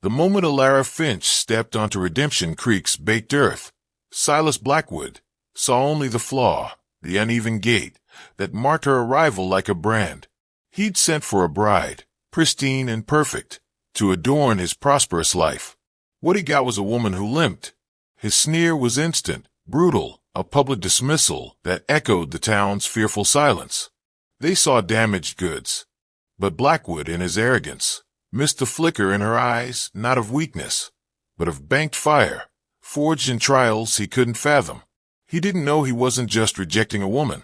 The moment Alara Finch stepped onto Redemption Creek's baked earth, Silas Blackwood saw only the flaw, the uneven gait, that marked her arrival like a brand. He'd sent for a bride, pristine and perfect, to adorn his prosperous life. What he got was a woman who limped. His sneer was instant, brutal, a public dismissal that echoed the town's fearful silence. They saw damaged goods. But Blackwood, in his arrogance, missed the flicker in her eyes, not of weakness, but of banked fire, forged in trials he couldn't fathom. He didn't know he wasn't just rejecting a woman.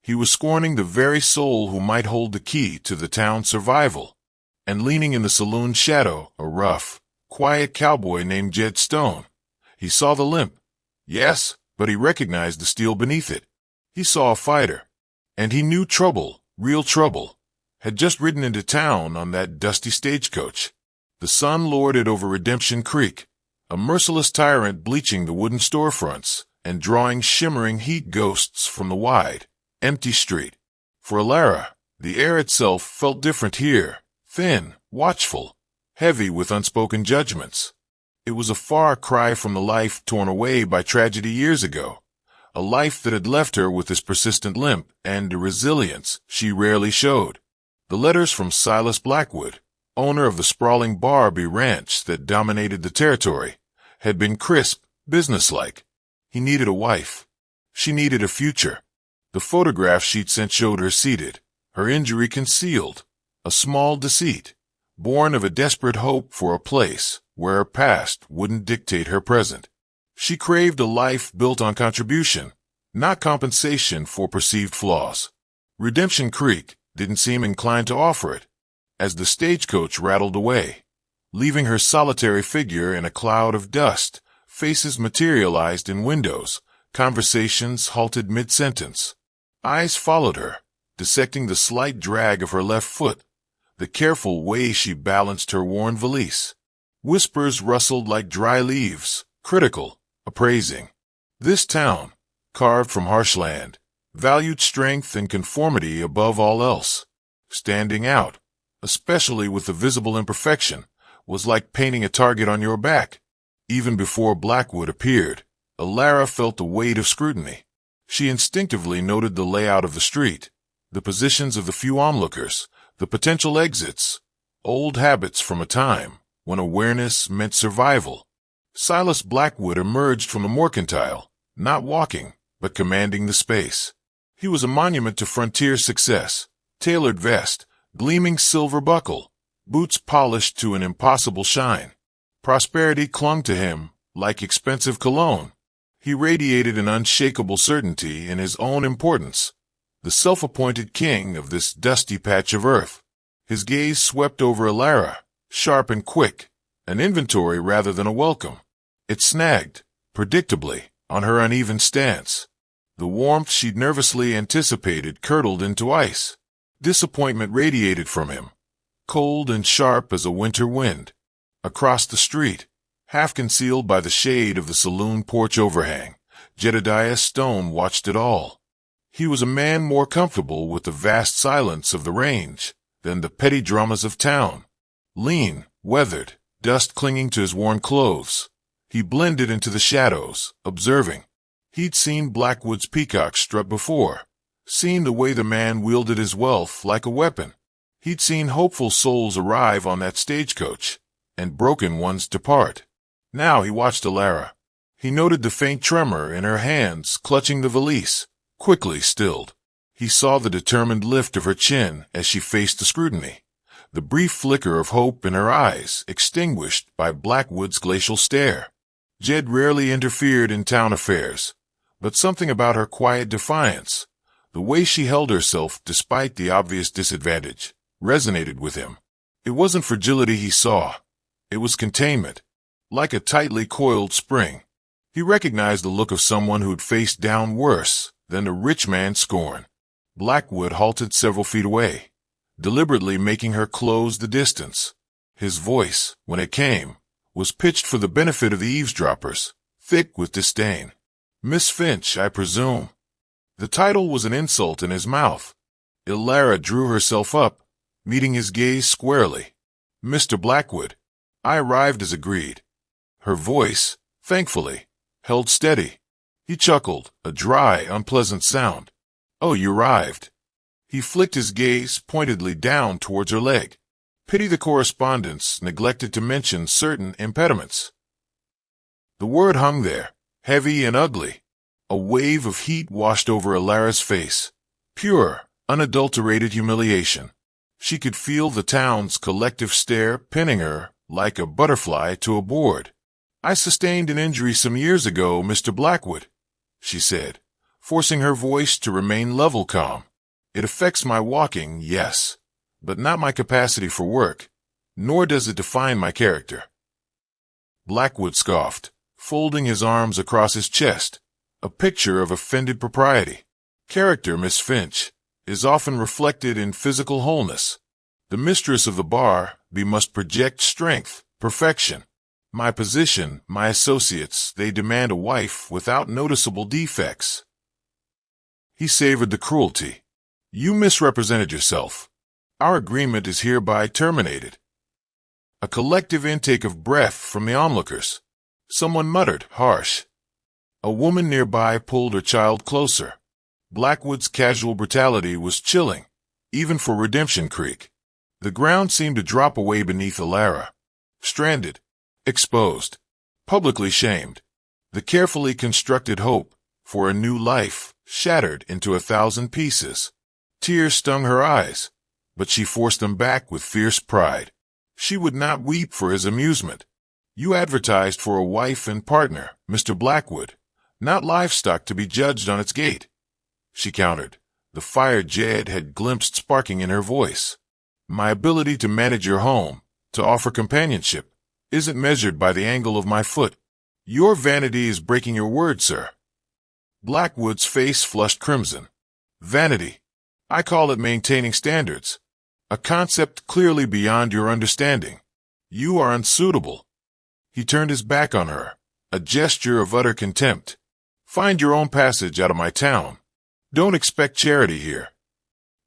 He was scorning the very soul who might hold the key to the town's survival. And leaning in the saloon's shadow, a rough, quiet cowboy named Jed Stone. He saw the limp. Yes, but he recognized the steel beneath it. He saw a fighter. And he knew trouble, real trouble, had just ridden into town on that dusty stagecoach. The sun lorded over Redemption Creek, a merciless tyrant bleaching the wooden storefronts and drawing shimmering heat ghosts from the wide, empty street. For Alara, the air itself felt different here, thin, watchful, heavy with unspoken judgments. It was a far cry from the life torn away by tragedy years ago, a life that had left her with this persistent limp and a resilience she rarely showed. The letters from Silas Blackwood, owner of the sprawling Barbie ranch that dominated the territory, had been crisp, businesslike. He needed a wife. She needed a future. The photograph she'd sent showed her seated, her injury concealed, a small deceit, born of a desperate hope for a place where her past wouldn't dictate her present. She craved a life built on contribution, not compensation for perceived flaws. Redemption Creek didn't seem inclined to offer it, as the stagecoach rattled away, leaving her solitary figure in a cloud of dust. Faces materialized in windows, conversations halted mid-sentence. Eyes followed her, dissecting the slight drag of her left foot, the careful way she balanced her worn valise. Whispers rustled like dry leaves, critical, appraising. This town, carved from harsh land, valued strength and conformity above all else. Standing out, especially with the visible imperfection, was like painting a target on your back. Even before Blackwood appeared, Alara felt the weight of scrutiny. She instinctively noted the layout of the street, the positions of the few onlookers, the potential exits, old habits from a time when awareness meant survival. Silas Blackwood emerged from the mercantile, not walking, but commanding the space. He was a monument to frontier success, tailored vest, gleaming silver buckle, boots polished to an impossible shine. Prosperity clung to him like expensive cologne. He radiated an unshakable certainty in his own importance, the self-appointed king of this dusty patch of earth. His gaze swept over Alara, sharp and quick, an inventory rather than a welcome. It snagged, predictably, on her uneven stance. The warmth she'd nervously anticipated curdled into ice. Disappointment radiated from him, cold and sharp as a winter wind. Across the street, half concealed by the shade of the saloon porch overhang, Jedediah Stone watched it all. He was a man more comfortable with the vast silence of the range than the petty dramas of town. Lean, weathered, dust clinging to his worn clothes, he blended into the shadows, observing. He'd seen Blackwood's peacock strut before, seen the way the man wielded his wealth like a weapon. He'd seen hopeful souls arrive on that stagecoach, and broken ones depart. Now he watched Alara. He noted the faint tremor in her hands clutching the valise, quickly stilled. He saw the determined lift of her chin as she faced the scrutiny, the brief flicker of hope in her eyes extinguished by Blackwood's glacial stare. Jed rarely interfered in town affairs, but something about her quiet defiance, the way she held herself despite the obvious disadvantage, resonated with him. It wasn't fragility he saw. It was containment, like a tightly coiled spring. He recognized the look of someone who'd faced down worse than the rich man's scorn. Blackwood halted several feet away, deliberately making her close the distance. His voice, when it came, was pitched for the benefit of the eavesdroppers, thick with disdain. "Miss Finch, I presume." The title was an insult in his mouth. Alara drew herself up, meeting his gaze squarely. "Mr. Blackwood, I arrived as agreed. Her voice, thankfully, held steady. He chuckled, a dry, unpleasant sound. Oh, you arrived. He flicked his gaze pointedly down towards her leg. Pity the correspondence neglected to mention certain impediments. The word hung there, heavy and ugly. A wave of heat washed over Alara's face. Pure, unadulterated humiliation. She could feel the town's collective stare pinning her like a butterfly to a board. I sustained an injury some years ago, Mr. Blackwood, she said, forcing her voice to remain level calm. It affects my walking, yes, but not my capacity for work, nor does it define my character. Blackwood scoffed, folding his arms across his chest, a picture of offended propriety. Character, Miss Finch, is often reflected in physical wholeness. The mistress of the bar must project strength, perfection. My position, my associates, they demand a wife without noticeable defects. He savored the cruelty. You misrepresented yourself. Our agreement is hereby terminated. A collective intake of breath from the onlookers. Someone muttered, harsh. A woman nearby pulled her child closer. Blackwood's casual brutality was chilling, even for Redemption Creek. The ground seemed to drop away beneath Alara. Stranded, exposed, publicly shamed. The carefully constructed hope for a new life shattered into 1,000 pieces. Tears stung her eyes, but she forced them back with fierce pride. She would not weep for his amusement. You advertised for a wife and partner, Mr. Blackwood, not livestock to be judged on its gait. She countered. The fire Jed had glimpsed sparking in her voice. My ability to manage your home, to offer companionship, isn't measured by the angle of my foot. Your vanity is breaking your word, sir. Blackwood's face flushed crimson. Vanity. I call it maintaining standards. A concept clearly beyond your understanding. You are unsuitable. He turned his back on her, a gesture of utter contempt. Find your own passage out of my town. Don't expect charity here.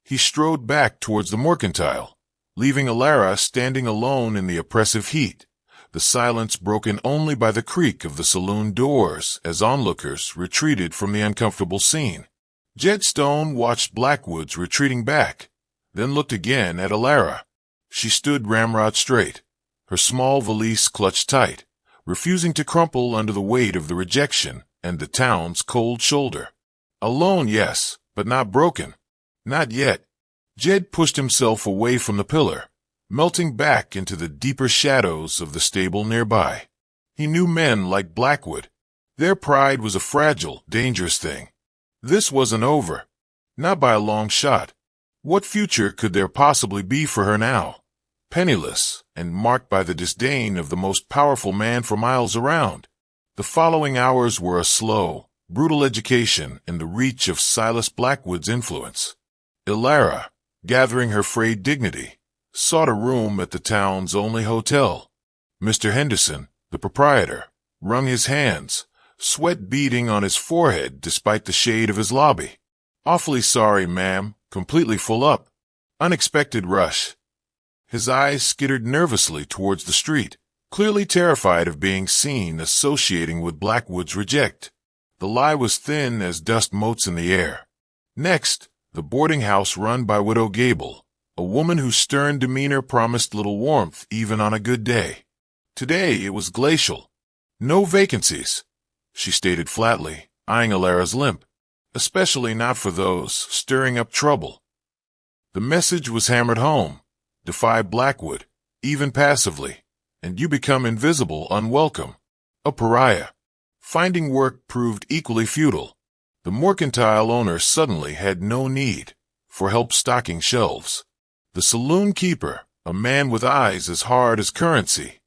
He strode back towards the mercantile, leaving Alara standing alone in the oppressive heat, the silence broken only by the creak of the saloon doors as onlookers retreated from the uncomfortable scene. Jed Stone watched Blackwood's retreating back, then looked again at Alara. She stood ramrod straight, her small valise clutched tight, refusing to crumple under the weight of the rejection and the town's cold shoulder. Alone, yes, but not broken. Not yet. Jed pushed himself away from the pillar, melting back into the deeper shadows of the stable nearby. He knew men like Blackwood. Their pride was a fragile, dangerous thing. This wasn't over. Not by a long shot. What future could there possibly be for her now? Penniless, and marked by the disdain of the most powerful man for miles around. The following hours were a slow, brutal education in the reach of Silas Blackwood's influence. Alara, gathering her frayed dignity, sought a room at the town's only hotel. Mr. Henderson, the proprietor, wrung his hands, sweat beading on his forehead despite the shade of his lobby. Awfully sorry, ma'am, completely full up. Unexpected rush. His eyes skittered nervously towards the street, clearly terrified of being seen associating with Blackwood's reject. The lie was thin as dust motes in the air. Next, the boarding house run by Widow Gable, a woman whose stern demeanor promised little warmth even on a good day. Today it was glacial. No vacancies, she stated flatly, eyeing Alara's limp, especially not for those stirring up trouble. The message was hammered home. Defy Blackwood, even passively, and you become invisible, unwelcome, a pariah. Finding work proved equally futile. The mercantile owner suddenly had no need for help stocking shelves. The saloon keeper, a man with eyes as hard as currency,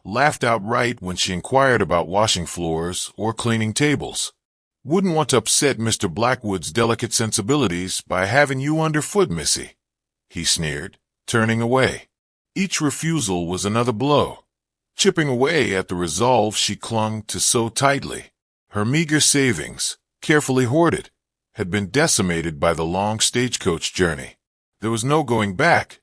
laughed outright when she inquired about washing floors or cleaning tables. Wouldn't want to upset Mr. Blackwood's delicate sensibilities by having you underfoot, missy, he sneered, turning away. Each refusal was another blow, chipping away at the resolve she clung to so tightly. Her meager savings, carefully hoarded, had been decimated by the long stagecoach journey. There was no going back,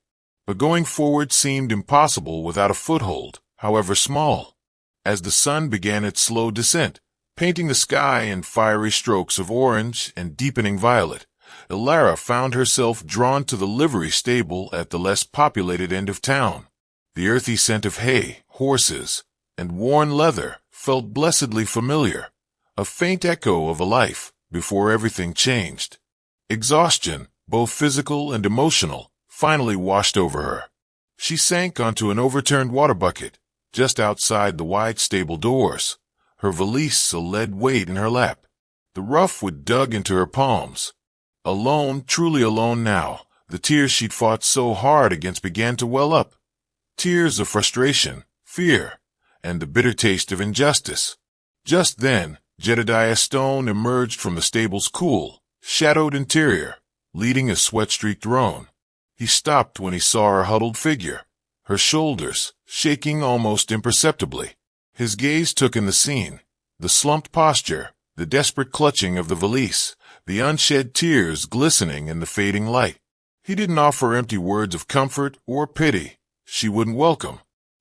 but going forward seemed impossible without a foothold, however small. As the sun began its slow descent, painting the sky in fiery strokes of orange and deepening violet, Elara found herself drawn to the livery stable at the less populated end of town. The earthy scent of hay, horses, and worn leather felt blessedly familiar, a faint echo of a life before everything changed. Exhaustion, both physical and emotional, finally washed over her. She sank onto an overturned water bucket just outside the wide stable doors, her valise a lead weight in her lap. The rough wood dug into her palms. Alone, truly alone now, the tears she'd fought so hard against began to well up. Tears of frustration, fear, and the bitter taste of injustice. Just then, Jedediah Stone emerged from the stable's cool, shadowed interior, leading a sweat-streaked roan. He stopped when he saw her huddled figure, her shoulders shaking almost imperceptibly. His gaze took in the scene, the slumped posture, the desperate clutching of the valise, the unshed tears glistening in the fading light. He didn't offer empty words of comfort or pity she wouldn't welcome.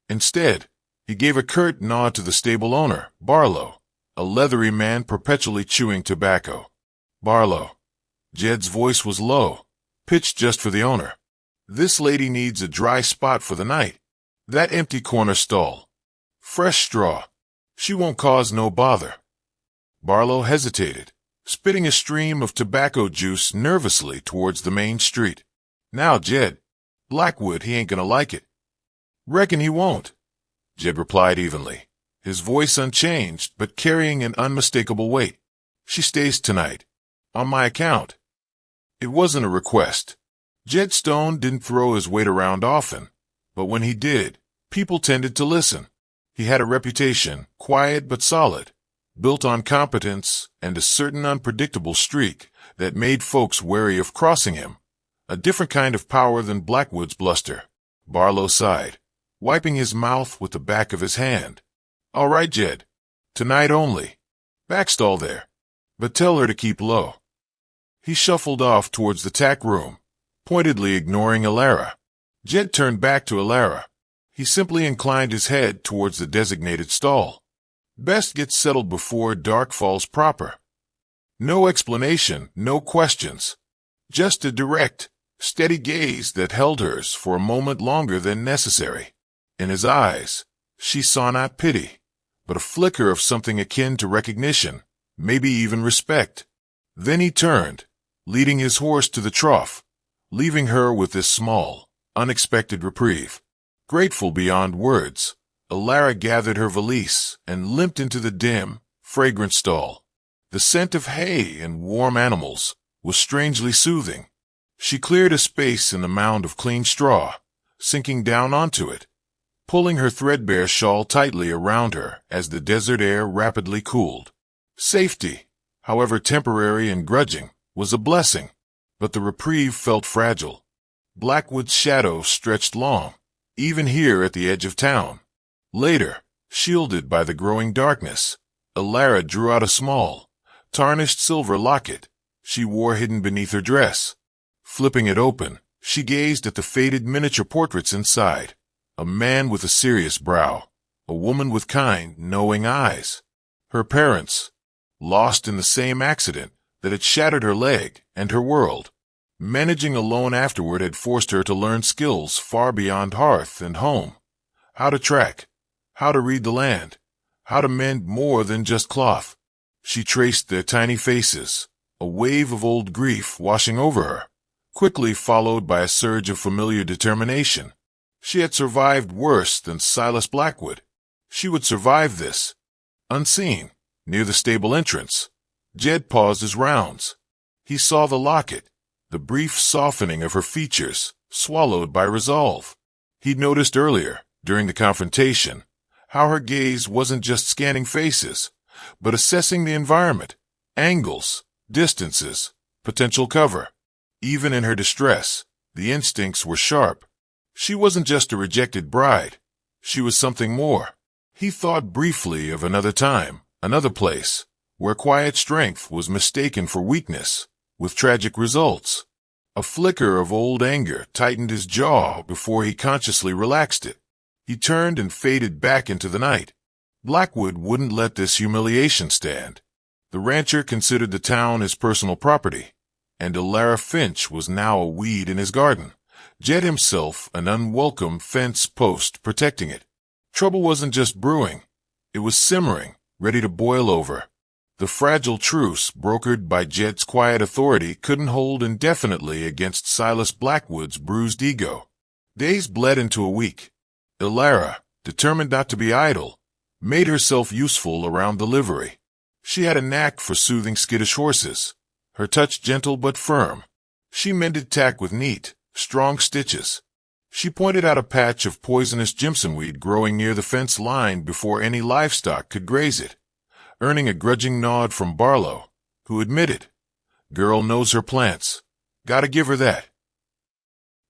Instead, he gave a curt nod to the stable owner, Barlow, a leathery man perpetually chewing tobacco. Barlow. Jed's voice was low, pitched just for the owner. This lady needs a dry spot for the night. That empty corner stall. Fresh straw. She won't cause no bother. Barlow hesitated, spitting a stream of tobacco juice nervously towards the main street. Now, Jed. Blackwood, he ain't gonna like it. Reckon he won't, Jed replied evenly, his voice unchanged but carrying an unmistakable weight. She stays tonight. On my account. It wasn't a request. Jed Stone didn't throw his weight around often, but when he did, people tended to listen. He had a reputation, quiet but solid, built on competence and a certain unpredictable streak that made folks wary of crossing him. A different kind of power than Blackwood's bluster. Barlow sighed, wiping his mouth with the back of his hand. All right, Jed. Tonight only. Backstall there. But tell her to keep low. He shuffled off towards the tack room, pointedly ignoring Elara. Jed turned back to Elara. He simply inclined his head towards the designated stall. Best get settled before dark falls proper. No explanation, no questions. Just a direct, steady gaze that held hers for a moment longer than necessary. In his eyes, she saw not pity, but a flicker of something akin to recognition, maybe even respect. Then he turned, leading his horse to the trough, leaving her with this small, unexpected reprieve. Grateful beyond words, Elara gathered her valise and limped into the dim, fragrant stall. The scent of hay and warm animals was strangely soothing. She cleared a space in the mound of clean straw, sinking down onto it, pulling her threadbare shawl tightly around her as the desert air rapidly cooled. Safety, however temporary and grudging, was a blessing, but the reprieve felt fragile. Blackwood's shadow stretched long, even here at the edge of town. Later, shielded by the growing darkness, Elara drew out a small, tarnished silver locket she wore hidden beneath her dress. Flipping it open, she gazed at the faded miniature portraits inside. A man with a serious brow, a woman with kind, knowing eyes. Her parents, lost in the same accident that had shattered her leg and her world. Managing alone afterward had forced her to learn skills far beyond hearth and home. How to track, how to read the land, how to mend more than just cloth. She traced their tiny faces, a wave of old grief washing over her, quickly followed by a surge of familiar determination. She had survived worse than Silas Blackwood. She would survive this. Unseen, near the stable entrance, Jed paused his rounds. He saw the locket, the brief softening of her features, swallowed by resolve. He'd noticed earlier, during the confrontation, how her gaze wasn't just scanning faces, but assessing the environment, angles, distances, potential cover. Even in her distress, the instincts were sharp. She wasn't just a rejected bride. She was something more. He thought briefly of another time, another place, where quiet strength was mistaken for weakness, with tragic results. A flicker of old anger tightened his jaw before he consciously relaxed it. He turned and faded back into the night. Blackwood wouldn't let this humiliation stand. The rancher considered the town his personal property, and Elara Finch was now a weed in his garden. Jed himself an unwelcome fence post protecting it. Trouble wasn't just brewing. It was simmering, ready to boil over. The fragile truce brokered by Jed's quiet authority couldn't hold indefinitely against Silas Blackwood's bruised ego. Days bled into a week. Elara, determined not to be idle, made herself useful around the livery. She had a knack for soothing skittish horses, her touch gentle but firm. She mended tack with neat, strong stitches. She pointed out a patch of poisonous jimsonweed growing near the fence line before any livestock could graze it, earning a grudging nod from Barlow, who admitted, "Girl knows her plants. Gotta give her that."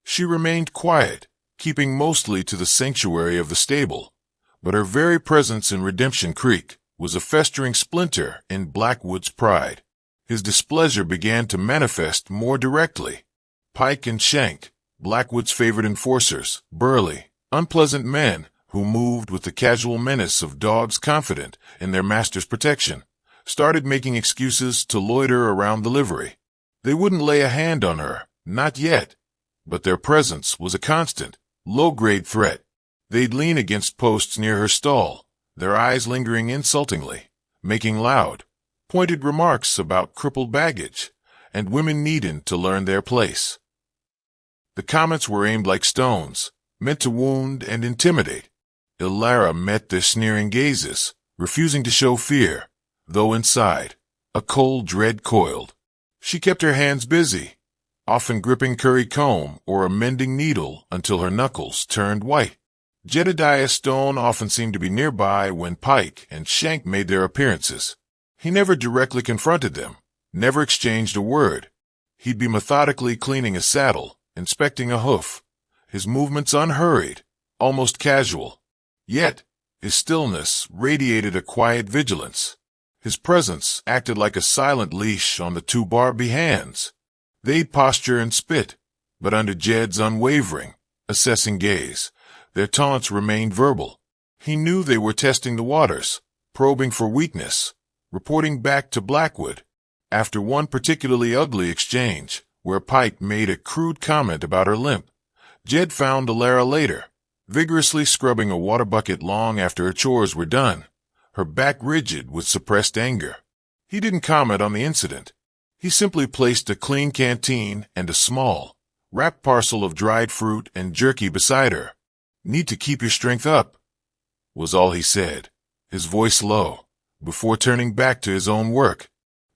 She remained quiet, keeping mostly to the sanctuary of the stable, but her very presence in Redemption Creek was a festering splinter in Blackwood's pride. His displeasure began to manifest more directly. Pike and Shank, Blackwood's favorite enforcers, burly, unpleasant men who moved with the casual menace of dogs confident in their master's protection, started making excuses to loiter around the livery. They wouldn't lay a hand on her, not yet, but their presence was a constant, low-grade threat. They'd lean against posts near her stall, their eyes lingering insultingly, making loud, pointed remarks about crippled baggage and women needing to learn their place. The comments were aimed like stones, meant to wound and intimidate. Elara met their sneering gazes, refusing to show fear, though inside, a cold dread coiled. She kept her hands busy, often gripping curry comb or a mending needle until her knuckles turned white. Jedediah Stone often seemed to be nearby when Pike and Shank made their appearances. He never directly confronted them, never exchanged a word. He'd be methodically cleaning a saddle, inspecting a hoof, his movements unhurried, almost casual. Yet, his stillness radiated a quiet vigilance. His presence acted like a silent leash on the two Barbie hands. They'd posture and spit, but under Jed's unwavering, assessing gaze, their taunts remained verbal. He knew they were testing the waters, probing for weakness, reporting back to Blackwood. After one particularly ugly exchange, where Pike made a crude comment about her limp, Jed found Elara later, vigorously scrubbing a water bucket long after her chores were done, her back rigid with suppressed anger. He didn't comment on the incident. He simply placed a clean canteen and a small, wrapped parcel of dried fruit and jerky beside her. "Need to keep your strength up," was all he said, his voice low, before turning back to his own work.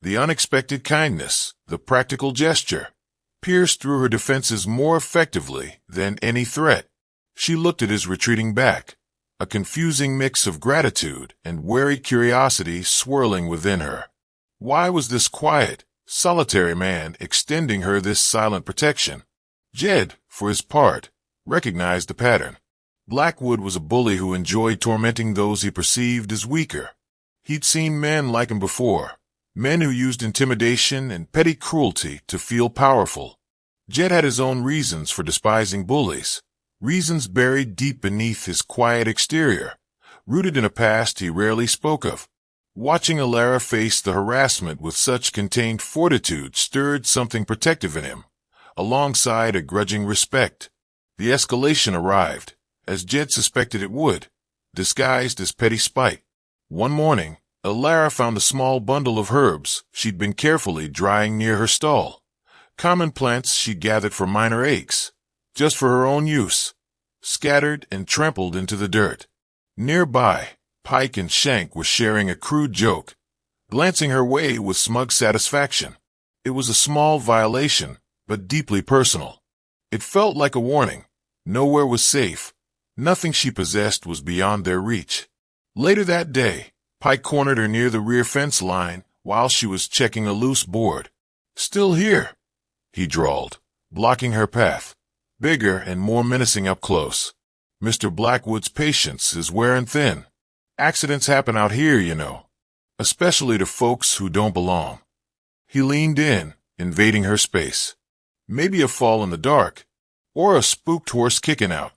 The unexpected kindness, the practical gesture, pierced through her defenses more effectively than any threat. She looked at his retreating back, a confusing mix of gratitude and wary curiosity swirling within her. Why was this quiet, solitary man extending her this silent protection? Jed, for his part, recognized the pattern. Blackwood was a bully who enjoyed tormenting those he perceived as weaker. He'd seen men like him before, men who used intimidation and petty cruelty to feel powerful. Jed had his own reasons for despising bullies, reasons buried deep beneath his quiet exterior, rooted in a past he rarely spoke of. Watching Elara face the harassment with such contained fortitude stirred something protective in him, alongside a grudging respect. The escalation arrived, as Jed suspected it would, disguised as petty spite. One morning, Elara found a small bundle of herbs she'd been carefully drying near her stall, common plants she'd gathered for minor aches, just for her own use, scattered and trampled into the dirt. Nearby, Pike and Shank were sharing a crude joke, glancing her way with smug satisfaction. It was a small violation, but deeply personal. It felt like a warning. Nowhere was safe. Nothing she possessed was beyond their reach. Later that day, Pike cornered her near the rear fence line while she was checking a loose board. "Still here," he drawled, blocking her path, bigger and more menacing up close. "Mr. Blackwood's patience is wearing thin. Accidents happen out here, you know, especially to folks who don't belong." He leaned in, invading her space. Maybe a fall in the dark, or a spooked horse kicking out.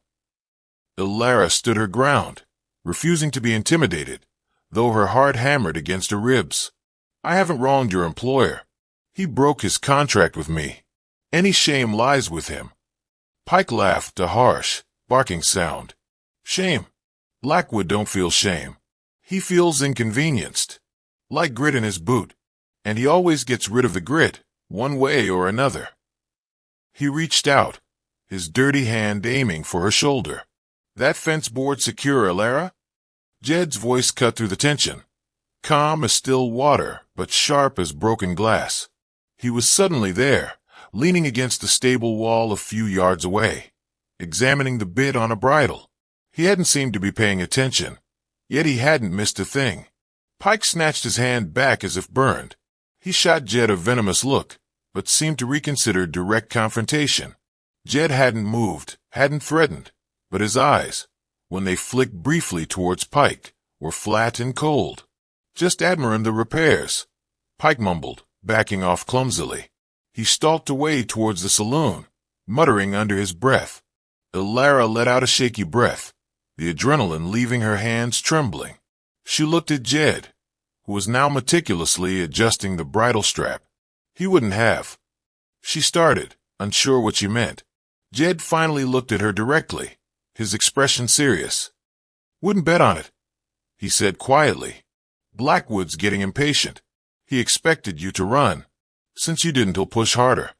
Ilara stood her ground, refusing to be intimidated, though her heart hammered against her ribs. I haven't wronged your employer. He broke his contract with me. Any shame lies with him. Pike laughed, a harsh, barking sound. Shame? Blackwood don't feel shame. He feels inconvenienced, like grit in his boot, and he always gets rid of the grit, one way or another. He reached out, his dirty hand aiming for her shoulder. That fence board secure, Ilara? Jed's voice cut through the tension, calm as still water, but sharp as broken glass. He was suddenly there, leaning against the stable wall a few yards away, examining the bit on a bridle. He hadn't seemed to be paying attention, yet he hadn't missed a thing. Pike snatched his hand back as if burned. He shot Jed a venomous look, but seemed to reconsider direct confrontation. Jed hadn't moved, hadn't threatened, but his eyes, when they flicked briefly towards Pike, were flat and cold. Just admiring the repairs, Pike mumbled, backing off clumsily. He stalked away towards the saloon, muttering under his breath. Ilara let out a shaky breath, the adrenaline leaving her hands trembling. She looked at Jed, who was now meticulously adjusting the bridle strap. He wouldn't have. She started, unsure what she meant. Jed finally looked at her directly, his expression serious. Wouldn't bet on it, he said quietly. Blackwood's getting impatient. He expected you to run, since you didn't, he'll push harder.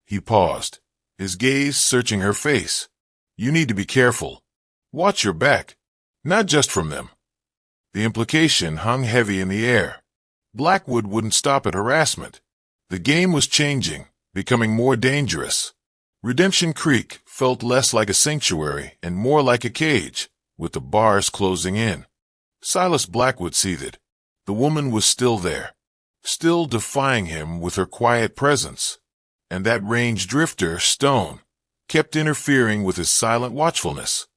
He paused, his gaze searching her face. You need to be careful. Watch your back, not just from them. The implication hung heavy in the air. Blackwood wouldn't stop at harassment. The game was changing, becoming more dangerous. Redemption Creek felt less like a sanctuary and more like a cage, with the bars closing in. Silas Blackwood seethed. The woman was still there, still defying him with her quiet presence. And that range drifter, Stone, kept interfering with his silent watchfulness.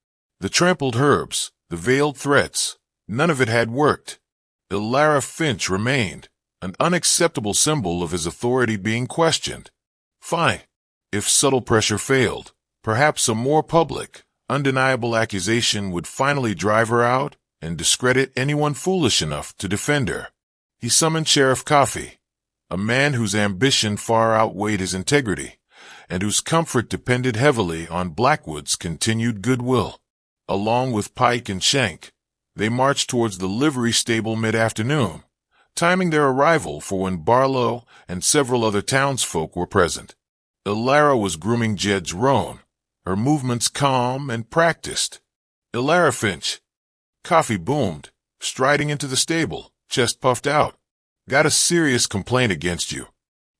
The trampled herbs, the veiled threats, none of it had worked. Ilara Finch remained, an unacceptable symbol of his authority being questioned. Fine. If subtle pressure failed, perhaps a more public, undeniable accusation would finally drive her out and discredit anyone foolish enough to defend her. He summoned Sheriff Coffey, a man whose ambition far outweighed his integrity, and whose comfort depended heavily on Blackwood's continued goodwill. Along with Pike and Shank, they marched towards the livery stable mid-afternoon, timing their arrival for when Barlow and several other townsfolk were present. Ilara was grooming Jed's roan, her movements calm and practiced. Ilara Finch. Coffee boomed, striding into the stable, chest puffed out. Got a serious complaint against you.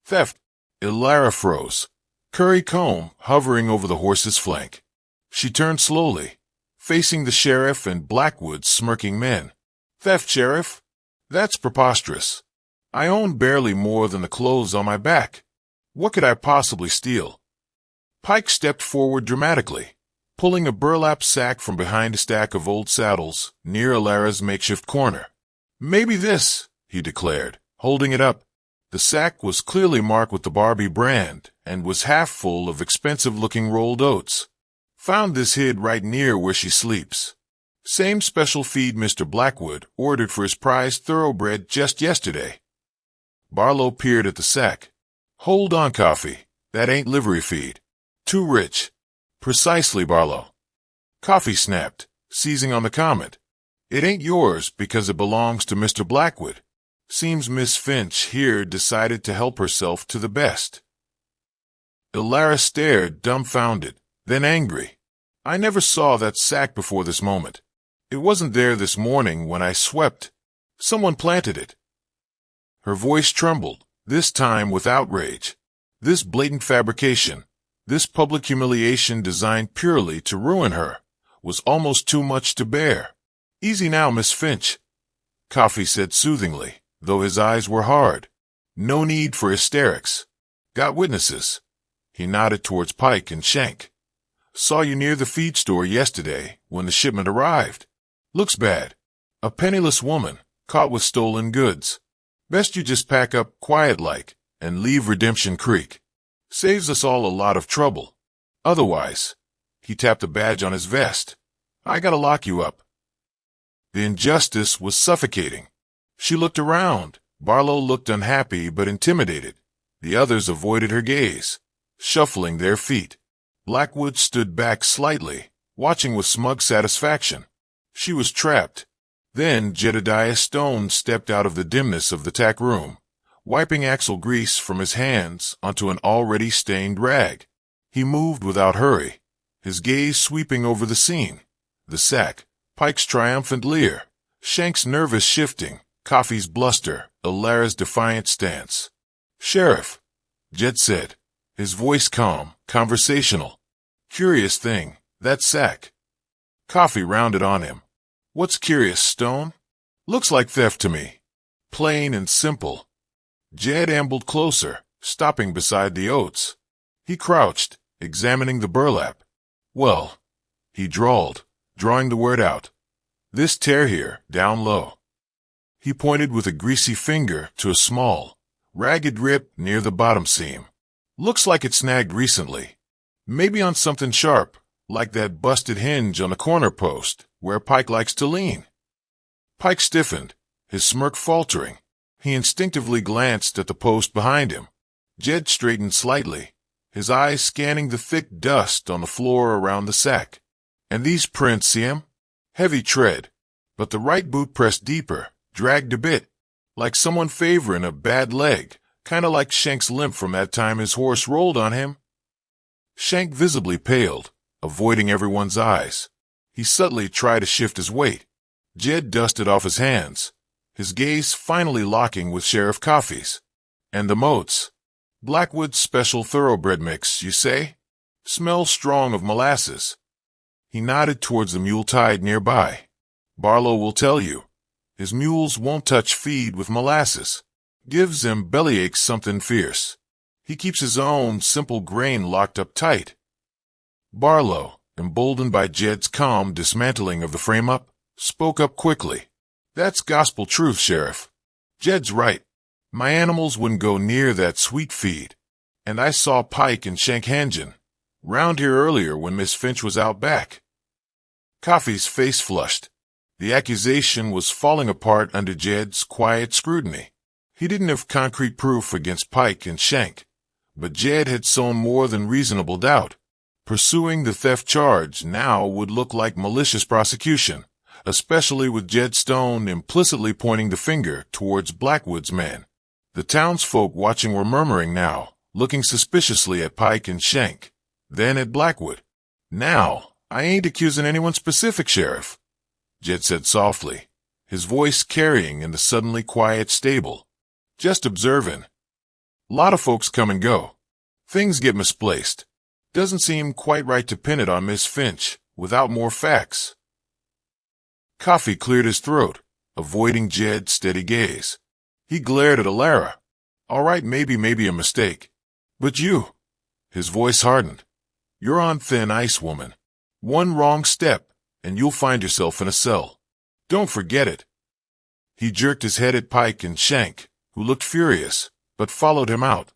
Theft. Ilara froze, curry comb hovering over the horse's flank. She turned slowly, facing the sheriff and Blackwood's smirking men. Theft, Sheriff? That's preposterous. I own barely more than the clothes on my back. What could I possibly steal? Pike stepped forward dramatically, pulling a burlap sack from behind a stack of old saddles near Ilara's makeshift corner. Maybe this, he declared, holding it up. The sack was clearly marked with the Barbie brand and was half full of expensive-looking rolled oats. Found this hid right near where she sleeps. Same special feed Mr. Blackwood ordered for his prized thoroughbred just yesterday. Barlow peered at the sack. Hold on, Coffee. That ain't livery feed. Too rich. Precisely, Barlow. Coffee snapped, seizing on the comment. It ain't yours because it belongs to Mr. Blackwood. Seems Miss Finch here decided to help herself to the best. Ilara stared, dumbfounded, then angry. I never saw that sack before this moment. It wasn't there this morning when I swept. Someone planted it. Her voice trembled, this time with outrage. This blatant fabrication, this public humiliation designed purely to ruin her, was almost too much to bear. Easy now, Miss Finch, Coffee said soothingly, though his eyes were hard. No need for hysterics. Got witnesses. He nodded towards Pike and Shank. Saw you near the feed store yesterday when the shipment arrived. Looks bad. A penniless woman, caught with stolen goods. Best you just pack up quiet-like and leave Redemption Creek. Saves us all a lot of trouble. Otherwise, he tapped a badge on his vest. I gotta lock you up." The injustice was suffocating. She looked around. Barlow looked unhappy but intimidated. The others avoided her gaze, shuffling their feet. Blackwood stood back slightly, watching with smug satisfaction. She was trapped. Then Jedediah Stone stepped out of the dimness of the tack room, wiping axle grease from his hands onto an already stained rag. He moved without hurry, his gaze sweeping over the scene. The sack, Pike's triumphant leer, Shank's nervous shifting, Coffee's bluster, Alara's defiant stance. "Sheriff," Jed said, his voice calm, conversational. "Curious thing, that sack." Coffee rounded on him. "What's curious, Stone? Looks like theft to me. Plain and simple." Jed ambled closer, stopping beside the oats. He crouched, examining the burlap. "Well," he drawled, drawing the word out. "This tear here, down low." He pointed with a greasy finger to a small, ragged rip near the bottom seam. "Looks like it snagged recently. Maybe on something sharp, like that busted hinge on the corner post, where Pike likes to lean." Pike stiffened, his smirk faltering. He instinctively glanced at the post behind him. Jed straightened slightly, his eyes scanning the thick dust on the floor around the sack. "And these prints, see 'em? Heavy tread, but the right boot pressed deeper, dragged a bit, like someone favoring a bad leg, kinda like Shank's limp from that time his horse rolled on him." Shank visibly paled, avoiding everyone's eyes. He subtly tried to shift his weight. Jed dusted off his hands, his gaze finally locking with Sheriff Coffee's. "And the moats? Blackwood's special thoroughbred mix, you say? Smells strong of molasses." He nodded towards the mule tied nearby. "Barlow will tell you. His mules won't touch feed with molasses. Gives them bellyaches something fierce. He keeps his own simple grain locked up tight." Barlow, emboldened by Jed's calm dismantling of the frame-up, spoke up quickly. "That's gospel truth, Sheriff. Jed's right. My animals wouldn't go near that sweet feed. And I saw Pike and Shank Hangen round here earlier when Miss Finch was out back." Coffee's face flushed. The accusation was falling apart under Jed's quiet scrutiny. He didn't have concrete proof against Pike and Shank, but Jed had sown more than reasonable doubt. Pursuing the theft charge now would look like malicious prosecution, especially with Jed Stone implicitly pointing the finger towards Blackwood's men. The townsfolk watching were murmuring now, looking suspiciously at Pike and Shank, then at Blackwood. "Now, I ain't accusing anyone specific, Sheriff," Jed said softly, his voice carrying in the suddenly quiet stable. "Just observing. Lot of folks come and go. Things get misplaced. Doesn't seem quite right to pin it on Miss Finch without more facts." Coffee cleared his throat, avoiding Jed's steady gaze. He glared at Alara. "All right, maybe a mistake. But you," his voice hardened, "you're on thin ice, woman. One wrong step, and you'll find yourself in a cell. Don't forget it." He jerked his head at Pike and Shank, who looked furious, but followed him out.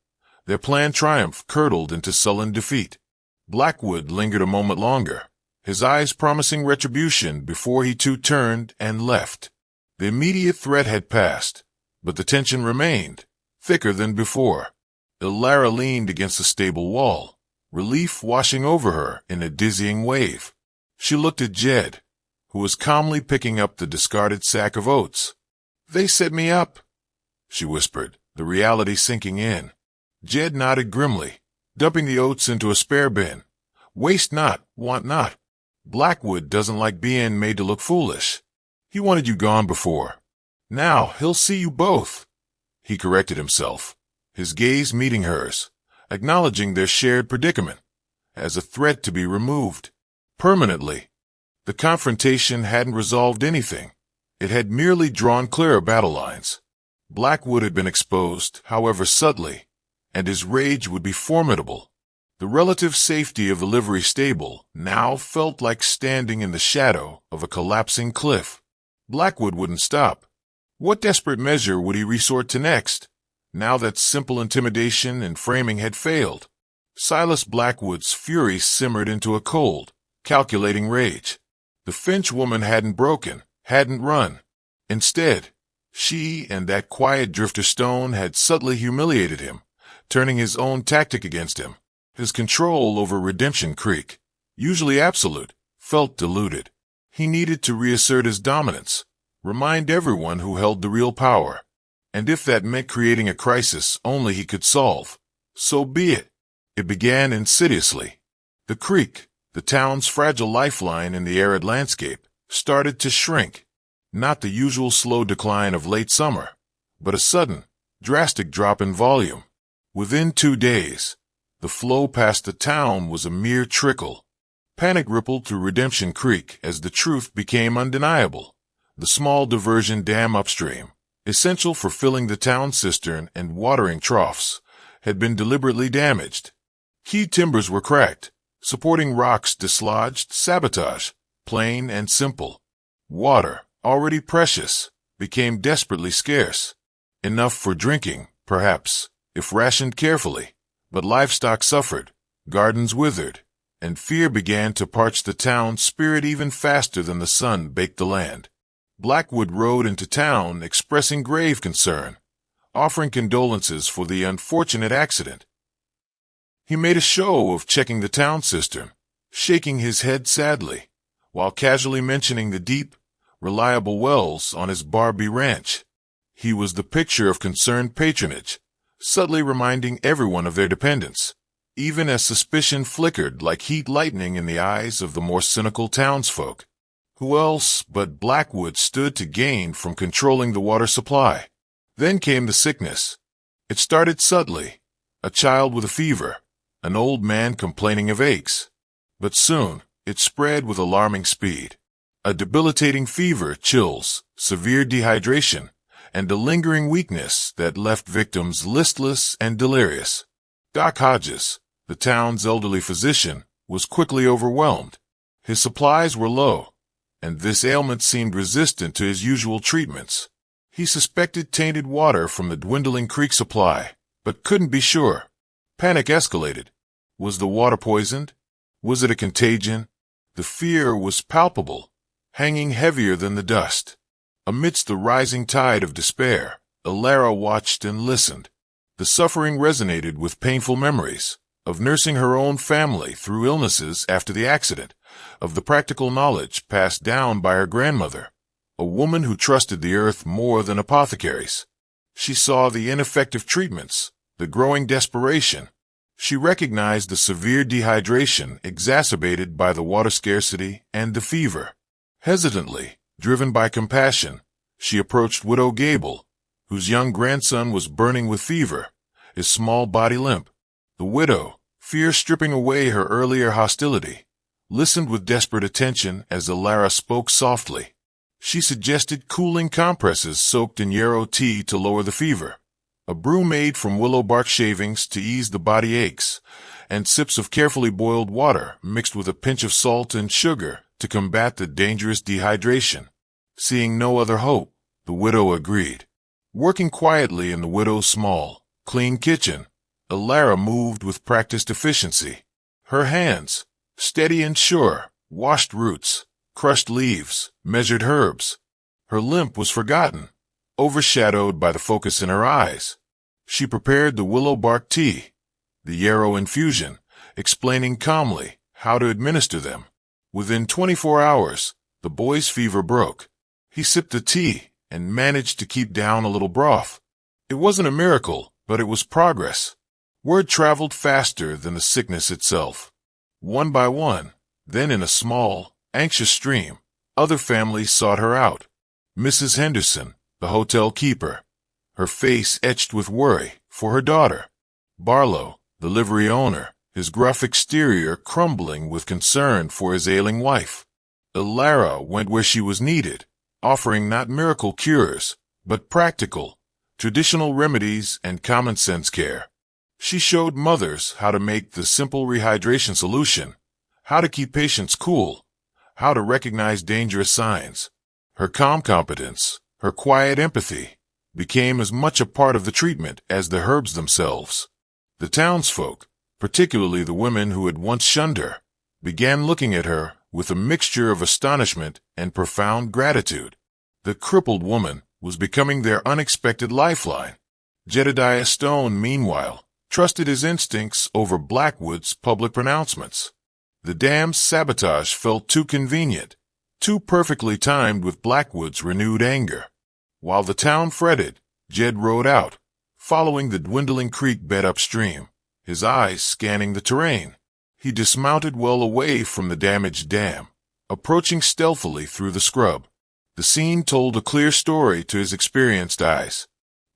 Their planned triumph curdled into sullen defeat. Blackwood lingered a moment longer, his eyes promising retribution before he too turned and left. The immediate threat had passed, but the tension remained, thicker than before. Alara leaned against the stable wall, relief washing over her in a dizzying wave. She looked at Jed, who was calmly picking up the discarded sack of oats. "They set me up," she whispered, the reality sinking in. Jed nodded grimly, dumping the oats into a spare bin. "Waste not, want not. Blackwood doesn't like being made to look foolish. He wanted you gone before. Now he'll see you both." He corrected himself, his gaze meeting hers, acknowledging their shared predicament, as a threat to be removed. Permanently. The confrontation hadn't resolved anything. It had merely drawn clearer battle lines. Blackwood had been exposed, however subtly, and his rage would be formidable. The relative safety of the livery stable now felt like standing in the shadow of a collapsing cliff. Blackwood wouldn't stop. What desperate measure would he resort to next, now that simple intimidation and framing had failed? Silas Blackwood's fury simmered into a cold, calculating rage. The Finch woman hadn't broken, hadn't run. Instead, she and that quiet drifter Stone had subtly humiliated him, turning his own tactic against him. His control over Redemption Creek, usually absolute, felt diluted. He needed to reassert his dominance, remind everyone who held the real power. And if that meant creating a crisis only he could solve, so be it. It began insidiously. The creek, the town's fragile lifeline in the arid landscape, started to shrink. Not the usual slow decline of late summer, but a sudden, drastic drop in volume. Within 2 days, the flow past the town was a mere trickle. Panic rippled through Redemption Creek as the truth became undeniable. The small diversion dam upstream, essential for filling the town cistern and watering troughs, had been deliberately damaged. Key timbers were cracked, supporting rocks dislodged, sabotage, plain and simple. Water, already precious, became desperately scarce. Enough for drinking, perhaps, if rationed carefully, but livestock suffered, gardens withered, and fear began to parch the town's spirit even faster than the sun baked the land. Blackwood rode into town expressing grave concern, offering condolences for the unfortunate accident. He made a show of checking the town cistern, shaking his head sadly, while casually mentioning the deep, reliable wells on his Barbie ranch. He was the picture of concerned patronage, subtly reminding everyone of their dependence, even as suspicion flickered like heat lightning in the eyes of the more cynical townsfolk. Who else but Blackwood stood to gain from controlling the water supply? Then came the sickness. It started subtly, a child with a fever, an old man complaining of aches. But soon, it spread with alarming speed. A debilitating fever, chills, severe dehydration, and a lingering weakness that left victims listless and delirious. Doc Hodges, the town's elderly physician, was quickly overwhelmed. His supplies were low, and this ailment seemed resistant to his usual treatments. He suspected tainted water from the dwindling creek supply, but couldn't be sure. Panic escalated. Was the water poisoned? Was it a contagion? The fear was palpable, hanging heavier than the dust. Amidst the rising tide of despair, Alara watched and listened. The suffering resonated with painful memories of nursing her own family through illnesses after the accident, of the practical knowledge passed down by her grandmother, a woman who trusted the earth more than apothecaries. She saw the ineffective treatments, the growing desperation. She recognized the severe dehydration exacerbated by the water scarcity and the fever. Hesitantly, driven by compassion, she approached Widow Gable, whose young grandson was burning with fever, his small body limp. The widow, fear stripping away her earlier hostility, listened with desperate attention as Alara spoke softly. She suggested cooling compresses soaked in yarrow tea to lower the fever, a brew made from willow bark shavings to ease the body aches, and sips of carefully boiled water mixed with a pinch of salt and sugar to combat the dangerous dehydration. Seeing no other hope, the widow agreed. Working quietly in the widow's small, clean kitchen, Alara moved with practiced efficiency. Her hands, steady and sure, washed roots, crushed leaves, measured herbs. Her limp was forgotten, overshadowed by the focus in her eyes. She prepared the willow bark tea, the yarrow infusion, explaining calmly how to administer them. Within 24 hours, the boy's fever broke. He sipped the tea and managed to keep down a little broth. It wasn't a miracle, but it was progress. Word traveled faster than the sickness itself. One by one, then in a small, anxious stream, other families sought her out. Mrs. Henderson, the hotel keeper, her face etched with worry for her daughter. Barlow, the livery owner, his gruff exterior crumbling with concern for his ailing wife. Alara went where she was needed, offering not miracle cures, but practical, traditional remedies and common-sense care. She showed mothers how to make the simple rehydration solution, how to keep patients cool, how to recognize dangerous signs. Her calm competence, her quiet empathy, became as much a part of the treatment as the herbs themselves. The townsfolk, particularly the women who had once shunned her, began looking at her with a mixture of astonishment and profound gratitude. The crippled woman was becoming their unexpected lifeline. Jedediah Stone, meanwhile, trusted his instincts over Blackwood's public pronouncements. The dam's sabotage felt too convenient, too perfectly timed with Blackwood's renewed anger. While the town fretted, Jed rode out, following the dwindling creek bed upstream, his eyes scanning the terrain. He dismounted well away from the damaged dam, approaching stealthily through the scrub. The scene told a clear story to his experienced eyes.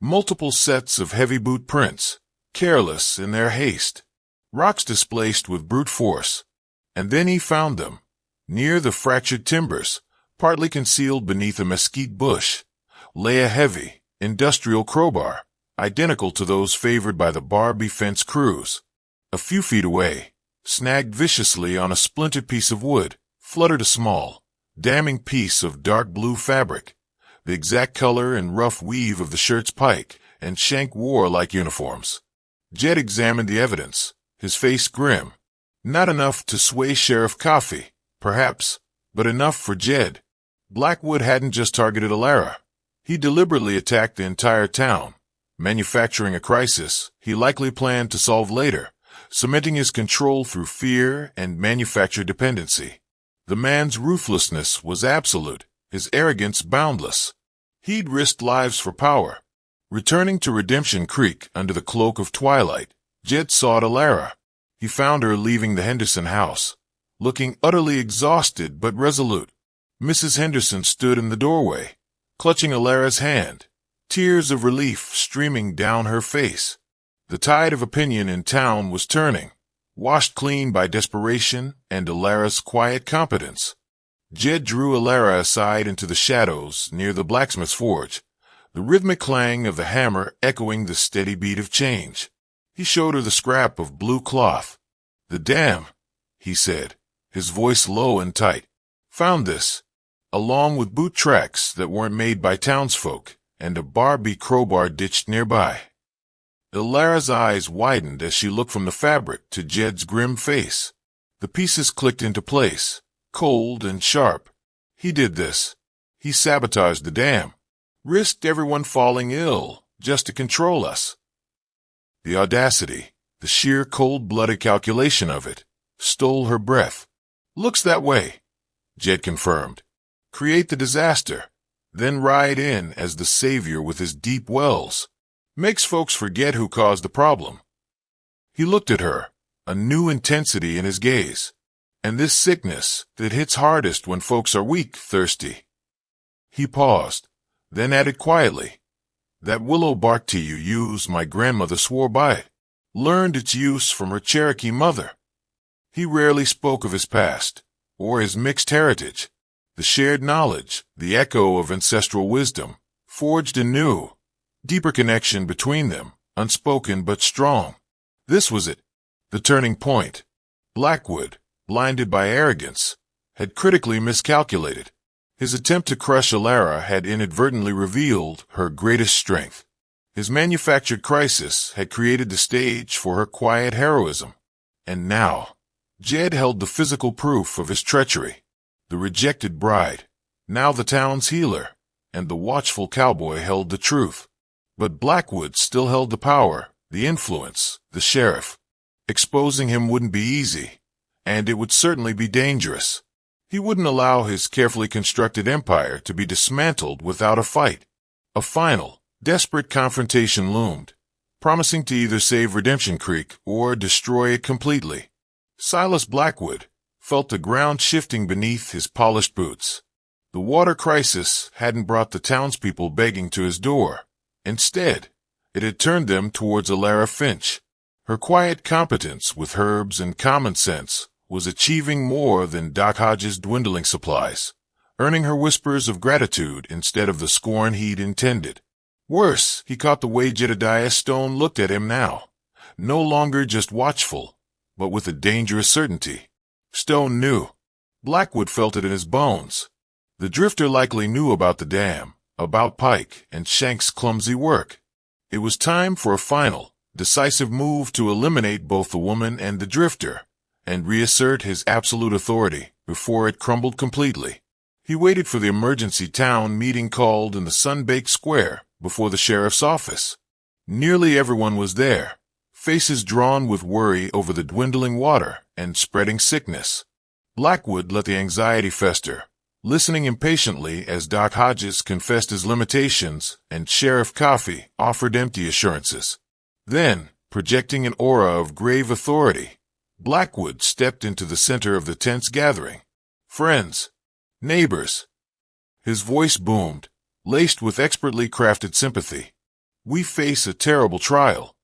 Multiple sets of heavy boot prints, careless in their haste. Rocks displaced with brute force. And then he found them. Near the fractured timbers, partly concealed beneath a mesquite bush, lay a heavy, industrial crowbar, identical to those favored by the Barbie fence crews. A few feet away, snagged viciously on a splintered piece of wood, fluttered a small, damning piece of dark blue fabric, the exact color and rough weave of the shirts Pike and Shank wore like uniforms. Jed examined the evidence, his face grim. Not enough to sway Sheriff Coffey, perhaps, but enough for Jed. Blackwood hadn't just targeted Alara. He deliberately attacked the entire town, manufacturing a crisis he likely planned to solve later, cementing his control through fear and manufactured dependency. The man's ruthlessness was absolute, his arrogance boundless. He'd risked lives for power. Returning to Redemption Creek under the cloak of twilight, Jed sought Alara. He found her leaving the Henderson house, looking utterly exhausted but resolute. Mrs. Henderson stood in the doorway, clutching Alara's hand, tears of relief streaming down her face. The tide of opinion in town was turning, washed clean by desperation and Alara's quiet competence. Jed drew Alara aside into the shadows near the blacksmith's forge, the rhythmic clang of the hammer echoing the steady beat of change. He showed her the scrap of blue cloth. "The dam," he said, his voice low and tight. "Found this, along with boot tracks that weren't made by townsfolk, and a Barbie crowbar ditched nearby." Alara's eyes widened as she looked from the fabric to Jed's grim face. The pieces clicked into place, cold and sharp. He did this. He sabotaged the dam, risked everyone falling ill just to control us. The audacity, the sheer cold-blooded calculation of it, stole her breath. "Looks that way," Jed confirmed. "Create the disaster, then ride in as the savior with his deep wells. Makes folks forget who caused the problem." He looked at her, a new intensity in his gaze. "And this sickness that hits hardest when folks are weak, thirsty." He paused, then added quietly, "That willow bark tea you use, my grandmother swore by it. Learned its use from her Cherokee mother." He rarely spoke of his past, or his mixed heritage. The shared knowledge, the echo of ancestral wisdom, forged a new, deeper connection between them, unspoken but strong. This was it, the turning point. Blackwood, blinded by arrogance, had critically miscalculated. His attempt to crush Alara had inadvertently revealed her greatest strength. His manufactured crisis had created the stage for her quiet heroism. And now, Jed held the physical proof of his treachery. The rejected bride, now the town's healer, and the watchful cowboy held the truth. But Blackwood still held the power, the influence, the sheriff. Exposing him wouldn't be easy, and it would certainly be dangerous. He wouldn't allow his carefully constructed empire to be dismantled without a fight. A final, desperate confrontation loomed, promising to either save Redemption Creek or destroy it completely. Silas Blackwood felt the ground shifting beneath his polished boots. The water crisis hadn't brought the townspeople begging to his door. Instead, it had turned them towards Alara Finch. Her quiet competence with herbs and common sense was achieving more than Doc Hodges' dwindling supplies, earning her whispers of gratitude instead of the scorn he'd intended. Worse, he caught the way Jedediah Stone looked at him now, no longer just watchful, but with a dangerous certainty. Stone knew. Blackwood felt it in his bones. The drifter likely knew about the dam, about Pike and Shank's clumsy work. It was time for a final, decisive move to eliminate both the woman and the drifter, and reassert his absolute authority before it crumbled completely. He waited for the emergency town meeting called in the sun-baked square before the sheriff's office. Nearly everyone was there, faces drawn with worry over the dwindling water and spreading sickness. Blackwood let the anxiety fester, listening impatiently as Doc Hodges confessed his limitations and Sheriff Coffey offered empty assurances. Then, projecting an aura of grave authority, Blackwood stepped into the center of the tense gathering. "Friends, neighbors," his voice boomed, laced with expertly crafted sympathy. "We face a terrible trial.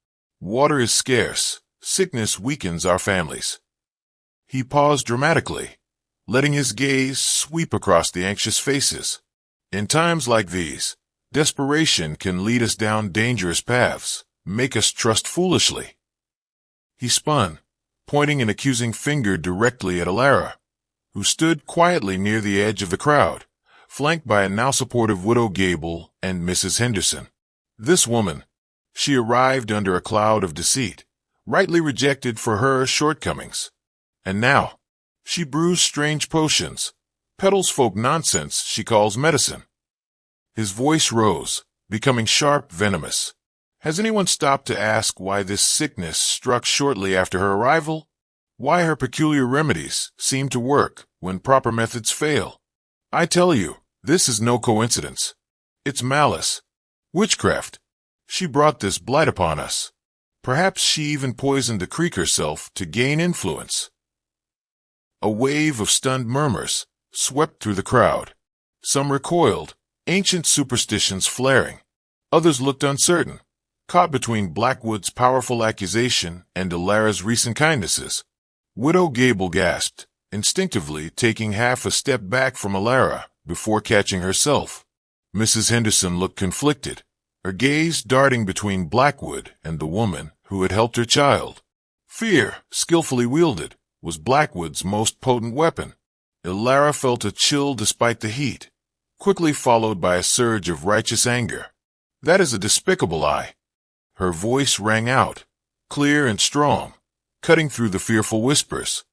Water is scarce. Sickness weakens our families." He paused dramatically, letting his gaze sweep across the anxious faces. In times like these, desperation can lead us down dangerous paths, make us trust foolishly. He spun, pointing an accusing finger directly at Alara, who stood quietly near the edge of the crowd, flanked by a now supportive Widow Gable and Mrs. Henderson. This woman, she arrived under a cloud of deceit, rightly rejected for her shortcomings. And now, she brews strange potions, peddles folk nonsense she calls medicine. His voice rose, becoming sharp, venomous. Has anyone stopped to ask why this sickness struck shortly after her arrival? Why her peculiar remedies seem to work when proper methods fail? I tell you, this is no coincidence. It's malice. Witchcraft. She brought this blight upon us. Perhaps she even poisoned the creek herself to gain influence. A wave of stunned murmurs swept through the crowd. Some recoiled, ancient superstitions flaring. Others looked uncertain, caught between Blackwood's powerful accusation and Alara's recent kindnesses. Widow Gable gasped, instinctively taking half a step back from Alara before catching herself. Mrs. Henderson looked conflicted, her gaze darting between Blackwood and the woman who had helped her child. Fear, skillfully wielded, was Blackwood's most potent weapon. Alara felt a chill despite the heat, quickly followed by a surge of righteous anger. That is a despicable lie. Her voice rang out, clear and strong, cutting through the fearful whispers.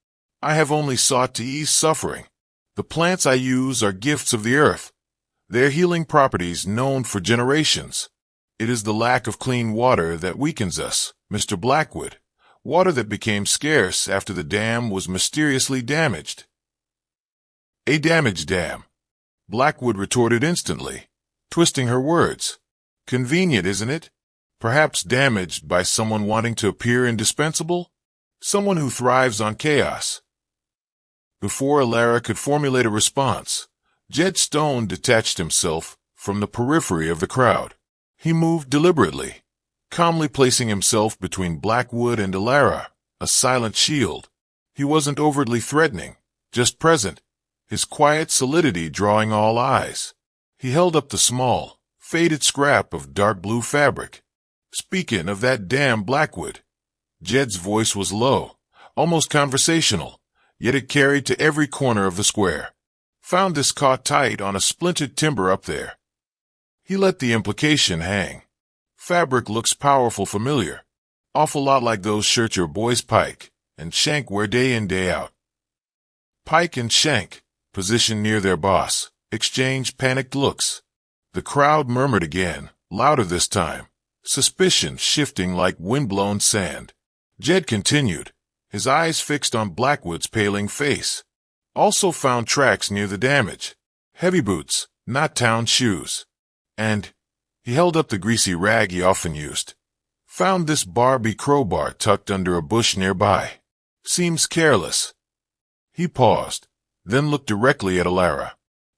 I have only sought to ease suffering. The plants I use are gifts of the earth, their healing properties known for generations. It is the lack of clean water that weakens us, Mr. Blackwood, water that became scarce after the dam was mysteriously damaged. A damaged dam, Blackwood retorted instantly, twisting her words. Convenient, isn't it? Perhaps damaged by someone wanting to appear indispensable? Someone who thrives on chaos. Before Alara could formulate a response, Jed Stone detached himself from the periphery of the crowd. He moved deliberately, calmly placing himself between Blackwood and Alara, a silent shield. He wasn't overtly threatening, just present, his quiet solidity drawing all eyes. He held up the small, faded scrap of dark blue fabric. Speaking of that damn Blackwood. Jed's voice was low, almost conversational, yet it carried to every corner of the square. Found this caught tight on a splintered timber up there. He let the implication hang. Fabric looks powerful familiar. Awful lot like those shirts your boys Pike and Shank wear day in day out. Pike and Shank, positioned near their boss, exchanged panicked looks. The crowd murmured again, louder this time, suspicion shifting like wind-blown sand. Jed continued, his eyes fixed on Blackwood's paling face. Also found tracks near the damage. Heavy boots, not town shoes. And he held up the greasy rag he often used. Found this Barbie crowbar tucked under a bush nearby. Seems careless. He paused, then looked directly at Alara.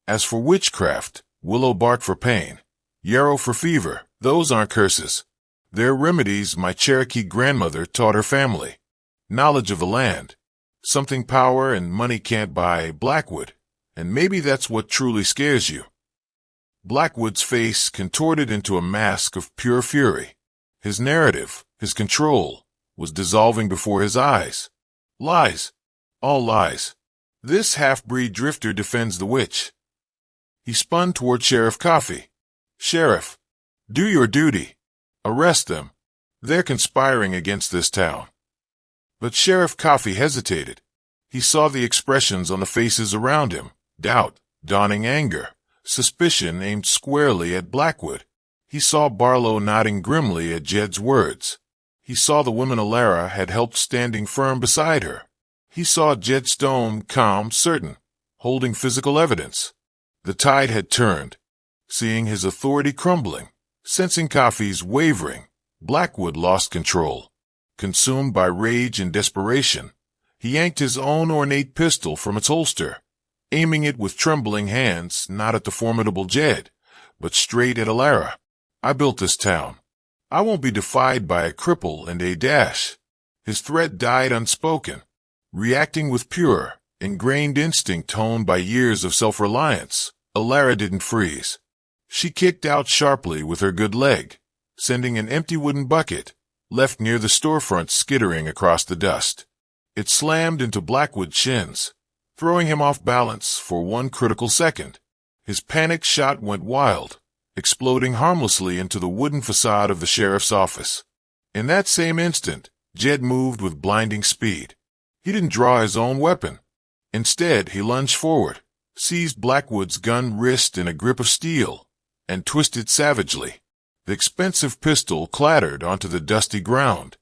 As for witchcraft, willow bark for pain, yarrow for fever, those aren't curses. They're remedies my Cherokee grandmother taught her family. Knowledge of the land. Something power and money can't buy, Blackwood. And maybe that's what truly scares you. Blackwood's face contorted into a mask of pure fury. His narrative, his control, was dissolving before his eyes. Lies. All lies. This half-breed drifter defends the witch. He spun toward Sheriff Coffey. Sheriff, do your duty. Arrest them. They're conspiring against this town. But Sheriff Coffey hesitated. He saw the expressions on the faces around him: doubt, dawning anger, suspicion aimed squarely at Blackwood. He saw Barlow nodding grimly at Jed's words. He saw the woman Alara had helped standing firm beside her. He saw Jed Stone calm, certain, holding physical evidence. The tide had turned. Seeing his authority crumbling, sensing Coffey's wavering, Blackwood lost control. Consumed by rage and desperation, he yanked his own ornate pistol from its holster, aiming it with trembling hands not at the formidable Jed, but straight at Alara. "I built this town. I won't be defied by a cripple and a dash." His threat died unspoken, reacting with pure, ingrained instinct honed by years of self-reliance. Alara didn't freeze. She kicked out sharply with her good leg, sending an empty wooden bucket, left near the storefront, skittering across the dust. It slammed into Blackwood's shins, throwing him off balance for one critical second. His panicked shot went wild, exploding harmlessly into the wooden facade of the sheriff's office. In that same instant, Jed moved with blinding speed. He didn't draw his own weapon. Instead, he lunged forward, seized Blackwood's gun wrist in a grip of steel, and twisted savagely. The expensive pistol clattered onto the dusty ground.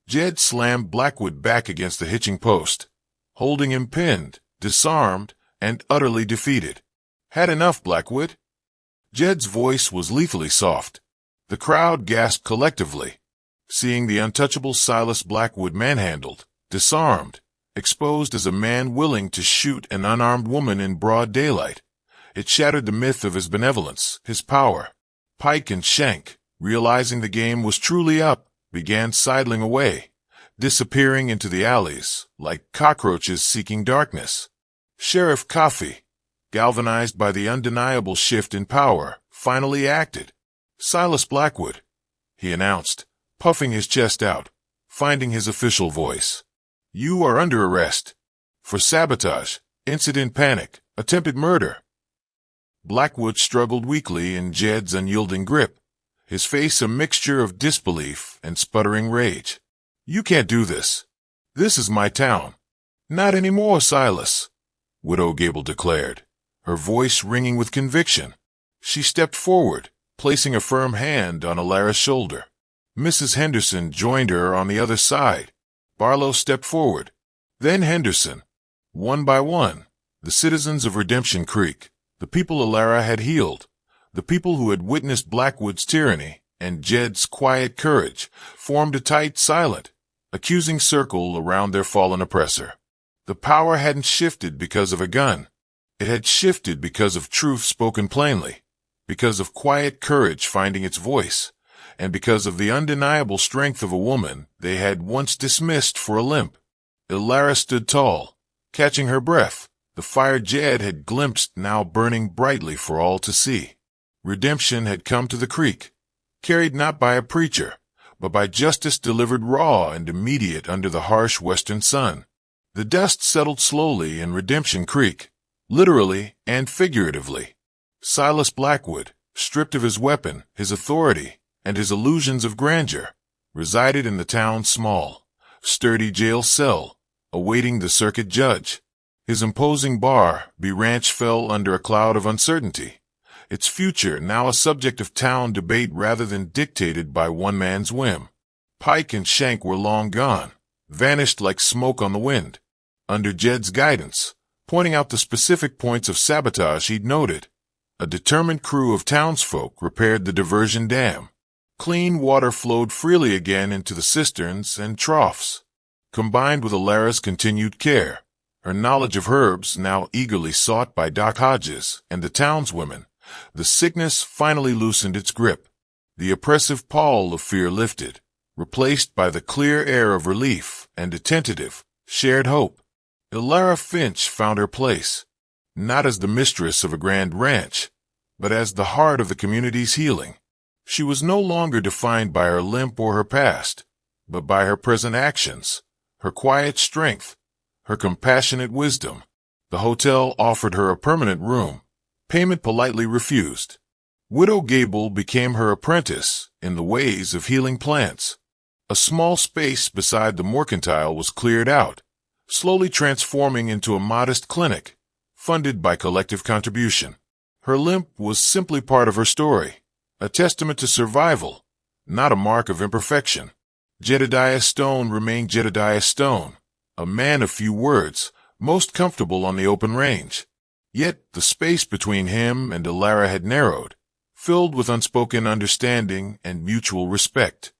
Jed slammed Blackwood back against the hitching post, holding him pinned, disarmed, and utterly defeated. "Had enough, Blackwood?" Jed's voice was lethally soft. The crowd gasped collectively, seeing the untouchable Silas Blackwood manhandled, disarmed, exposed as a man willing to shoot an unarmed woman in broad daylight. It shattered the myth of his benevolence, his power. Pike and Shank, realizing the game was truly up, began sidling away, disappearing into the alleys like cockroaches seeking darkness. Sheriff Coffey, galvanized by the undeniable shift in power, finally acted. "Silas Blackwood," he announced, puffing his chest out, finding his official voice. "You are under arrest for sabotage, incident panic, attempted murder." Blackwood struggled weakly in Jed's unyielding grip, his face a mixture of disbelief and sputtering rage. "You can't do this. This is my town." "Not anymore, Silas," Widow Gable declared, her voice ringing with conviction. She stepped forward, placing a firm hand on Alara's shoulder. Mrs. Henderson joined her on the other side. Barlow stepped forward. Then Henderson. One by one, the citizens of Redemption Creek, the people Alara had healed, the people who had witnessed Blackwood's tyranny and Jed's quiet courage, formed a tight, silent, accusing circle around their fallen oppressor. The power hadn't shifted because of a gun. It had shifted because of truth spoken plainly, because of quiet courage finding its voice, and because of the undeniable strength of a woman they had once dismissed for a limp. Alara stood tall, catching her breath, the fire Jed had glimpsed now burning brightly for all to see. Redemption had come to the creek, carried not by a preacher, but by justice delivered raw and immediate under the harsh western sun. The dust settled slowly in Redemption Creek, literally and figuratively. Silas Blackwood, stripped of his weapon, his authority, and his illusions of grandeur, resided in the town's small, sturdy jail cell, awaiting the circuit judge. His imposing bar, B Ranch, fell under a cloud of uncertainty, its future now a subject of town debate rather than dictated by one man's whim. Pike and Shank were long gone, vanished like smoke on the wind. Under Jed's guidance, pointing out the specific points of sabotage he'd noted, a determined crew of townsfolk repaired the diversion dam. Clean water flowed freely again into the cisterns and troughs. Combined with Alara's continued care, her knowledge of herbs now eagerly sought by Doc Hodges and the townswomen, the sickness finally loosened its grip. The oppressive pall of fear lifted, replaced by the clear air of relief and a tentative, shared hope. Alara Finch found her place, not as the mistress of a grand ranch, but as the heart of the community's healing. She was no longer defined by her limp or her past, but by her present actions, her quiet strength, her compassionate wisdom. The hotel offered her a permanent room, payment politely refused. Widow Gable became her apprentice in the ways of healing plants. A small space beside the mercantile was cleared out, slowly transforming into a modest clinic, funded by collective contribution. Her limp was simply part of her story, a testament to survival, not a mark of imperfection. Jedediah Stone remained Jedediah Stone, a man of few words, most comfortable on the open range. Yet the space between him and Alara had narrowed, filled with unspoken understanding and mutual respect.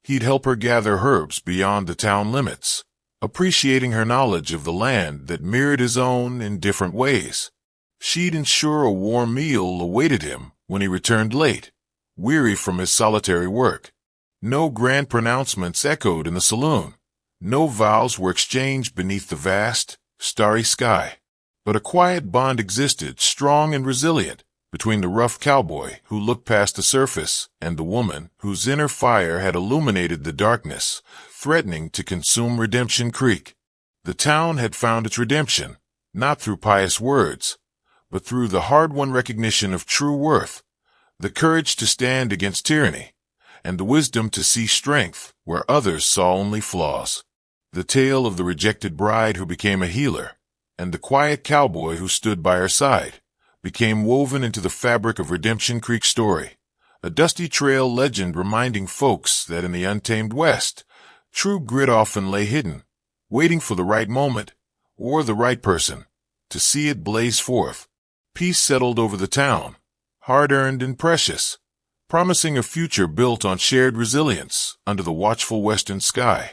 He'd help her gather herbs beyond the town limits, appreciating her knowledge of the land that mirrored his own in different ways. She'd ensure a warm meal awaited him when he returned late, weary from his solitary work. No grand pronouncements echoed in the saloon. No vows were exchanged beneath the vast, starry sky. But a quiet bond existed, strong and resilient, between the rough cowboy who looked past the surface and the woman whose inner fire had illuminated the darkness, threatening to consume Redemption Creek. The town had found its redemption, not through pious words, but through the hard-won recognition of true worth, the courage to stand against tyranny, and the wisdom to see strength where others saw only flaws. The tale of the rejected bride who became a healer, and the quiet cowboy who stood by her side, became woven into the fabric of Redemption Creek's story, a dusty trail legend reminding folks that in the untamed West, true grit often lay hidden, waiting for the right moment, or the right person, to see it blaze forth. Peace settled over the town, hard-earned and precious, promising a future built on shared resilience under the watchful western sky.